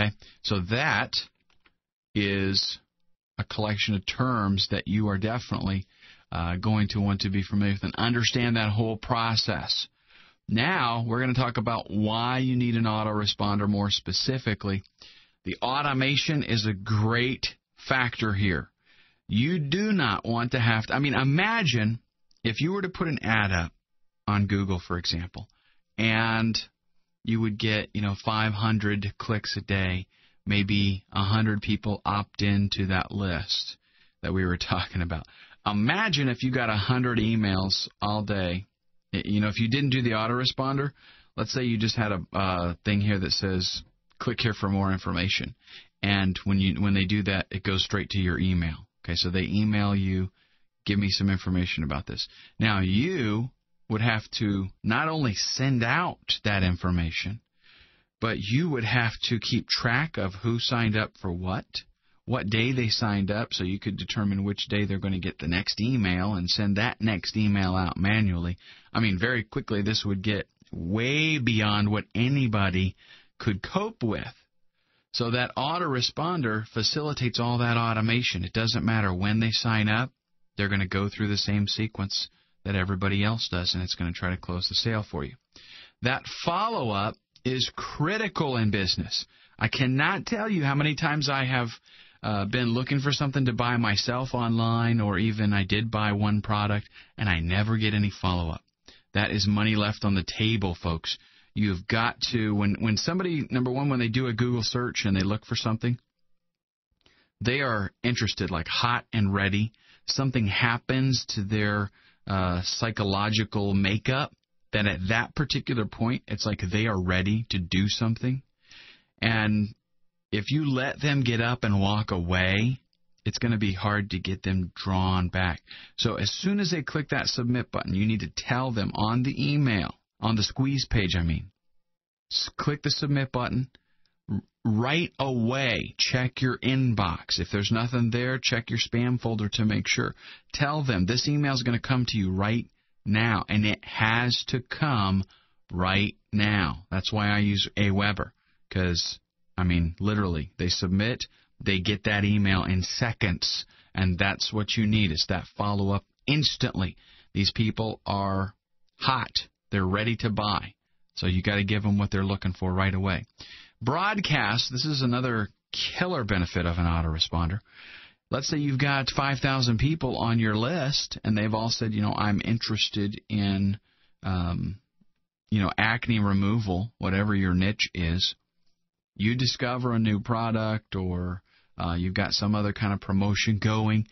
Okay? So that is a collection of terms that you are definitely going to want to be familiar with and understand that whole process. Now, we're going to talk about why you need an autoresponder more specifically. The automation is a great factor here. You do not want to have to, imagine if you were to put an ad up on Google, for example, and you would get, 500 clicks a day, maybe 100 people opt into that list that we were talking about. Imagine if you got 100 emails all day. If you didn't do the autoresponder, let's say you just had a thing here that says, click here for more information. And when they do that, it goes straight to your email. Okay, so they email you, give me some information about this. Now, you would have to not only send out that information, but you would have to keep track of who signed up for what day they signed up, so you could determine which day they're going to get the next email and send that next email out manually. Very quickly, this would get way beyond what anybody could cope with. So that autoresponder facilitates all that automation. It doesn't matter when they sign up. They're going to go through the same sequence that everybody else does, and it's going to try to close the sale for you. That follow-up is critical in business. I cannot tell you how many times I have been looking for something to buy myself online, or even I did buy one product, and I never get any follow-up. That is money left on the table, folks. You've got to, when somebody, number one, when they do a Google search and they look for something, they are interested, like hot and ready. Something happens to their psychological makeup that at that particular point, it's like they are ready to do something. And if you let them get up and walk away, it's going to be hard to get them drawn back. So as soon as they click that submit button, you need to tell them on the email, on the squeeze page, click the submit button. Right away, check your inbox. If there's nothing there, check your spam folder to make sure. Tell them this email is going to come to you right now, and it has to come right now. That's why I use Aweber, because, literally, they submit, they get that email in seconds, and that's what you need, is that follow-up instantly. These people are hot. They're ready to buy. So you got to give them what they're looking for right away. Broadcast, this is another killer benefit of an autoresponder. Let's say you've got 5,000 people on your list, and they've all said, I'm interested in, acne removal, whatever your niche is. You discover a new product, or you've got some other kind of promotion going.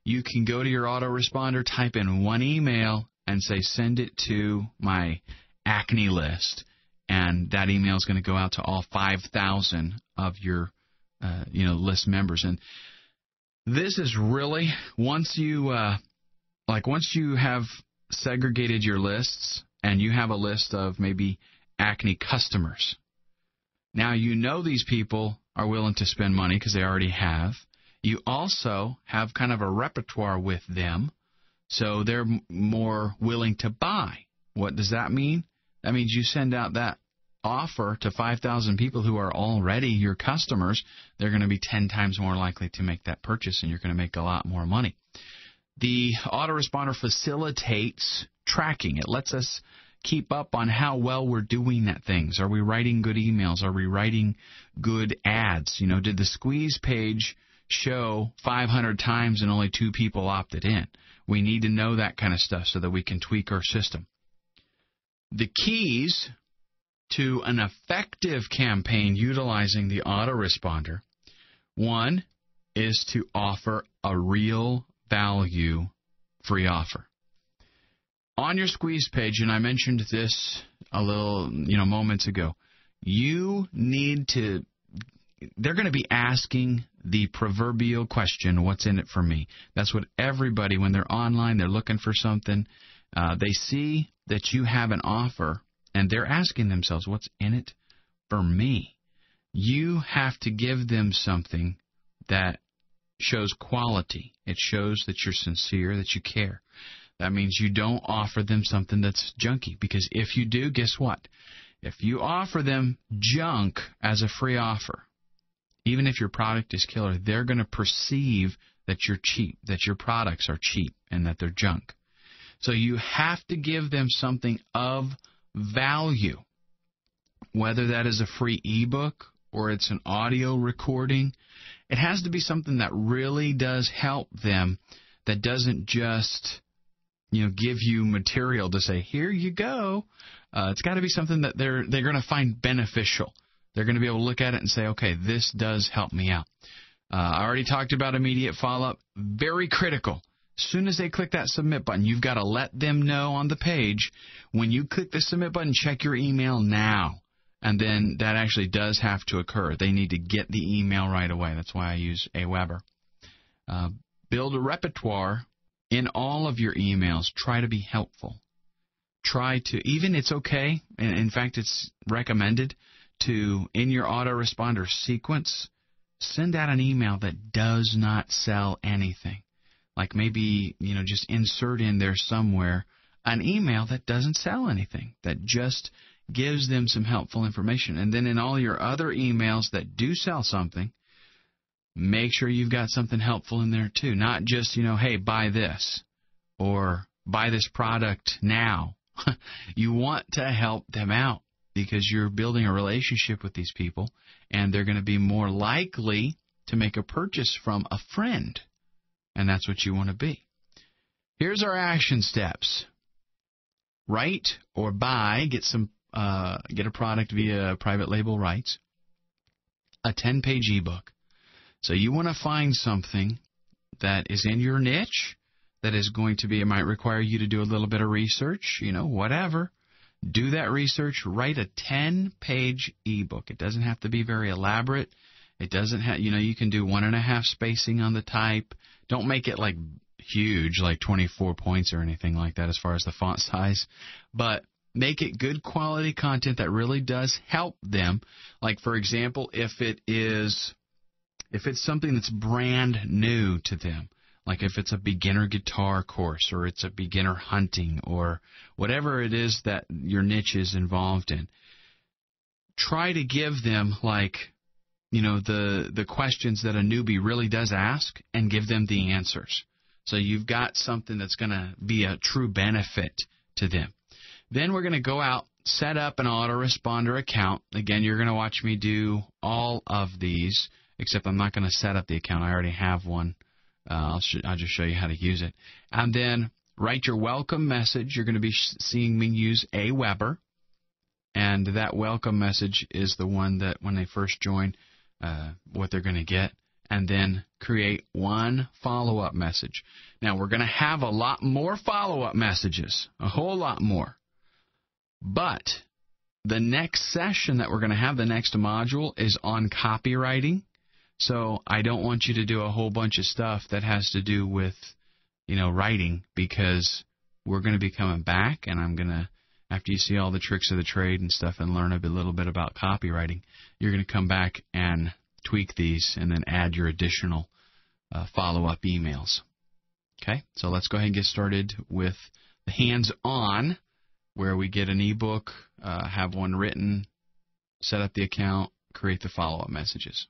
You can go to your autoresponder, type in one email, and say, send it to my acne list. And that email is going to go out to all 5,000 of your, list members. And this is really, once you have segregated your lists and you have a list of maybe acne customers, now you know these people are willing to spend money because they already have. You also have kind of a repertoire with them, so they're more willing to buy. What does that mean? That means you send out that offer to 5,000 people who are already your customers. They're going to be 10 times more likely to make that purchase, and you're going to make a lot more money. The autoresponder facilitates tracking. It lets us keep up on how well we're doing at things. Are we writing good emails? Are we writing good ads? Did the squeeze page show 500 times and only 2 people opted in? We need to know that kind of stuff so that we can tweak our system. The keys to an effective campaign utilizing the autoresponder, one is to offer a real value free offer. On your squeeze page, and I mentioned this a little, moments ago, you need to, they're going to be asking the proverbial question, what's in it for me? That's what everybody, when they're online, they're looking for something, they see that you have an offer, and they're asking themselves, what's in it for me? You have to give them something that shows quality. It shows that you're sincere, that you care. That means you don't offer them something that's junky, because if you do, guess what? If you offer them junk as a free offer, Even if your product is killer, they're going to perceive that you're cheap, that your products are cheap, and that they're junk. So you have to give them something of value, whether that is a free ebook or it's an audio recording. It has to be something that really does help them, that doesn't just, give you material to say, here you go. It's got to be something that they're going to find beneficial. They're going to be able to look at it and say, okay, this does help me out. I already talked about immediate follow-up. Very critical. As soon as they click that submit button, you've got to let them know on the page, when you click the submit button, check your email now. And then that actually does have to occur. They need to get the email right away. That's why I use Aweber. Build a repertoire in all of your emails. Try to be helpful. Try to, even it's okay, and in fact it's recommended to, in your autoresponder sequence, send out an email that does not sell anything. Like maybe, just insert in there somewhere an email that doesn't sell anything, that just gives them some helpful information. And then in all your other emails that do sell something, make sure you've got something helpful in there too. Not just, hey, buy this or buy this product now. You want to help them out because you're building a relationship with these people, and they're going to be more likely to make a purchase from a friend. And that's what you want to be. Here's our action steps. Write or buy, get a product via private label rights, a 10-page ebook. So you want to find something that is in your niche, that is going to be, it might require you to do a little bit of research, whatever. Do that research. Write a 10-page ebook. It doesn't have to be very elaborate. It doesn't have, you can do 1.5 spacing on the type. Don't make it like huge, like 24 points or anything like that as far as the font size. But make it good quality content that really does help them. Like, for example, if it's something that's brand new to them, like if it's a beginner guitar course or it's a beginner hunting or whatever it is that your niche is involved in, try to give them the questions that a newbie really does ask and give them the answers. So you've got something that's going to be a true benefit to them. Then we're going to go out, set up an autoresponder account. Again, you're going to watch me do all of these, except I'm not going to set up the account. I already have one. I'll just show you how to use it. And then write your welcome message. You're going to be seeing me use Aweber. And that welcome message is the one that when they first join, what they're going to get. And then create one follow-up message. Now, we're going to have a lot more follow-up messages, a whole lot more. But the next session that we're going to have, the next module, is on copywriting. So I don't want you to do a whole bunch of stuff that has to do with, writing, because we're going to be coming back, and I'm going to, after you see all the tricks of the trade and stuff and learn a little bit about copywriting, you're going to come back and tweak these and then add your additional follow-up emails. Okay, so let's go ahead and get started with the hands-on, where we get an ebook, have one written, set up the account, create the follow-up messages.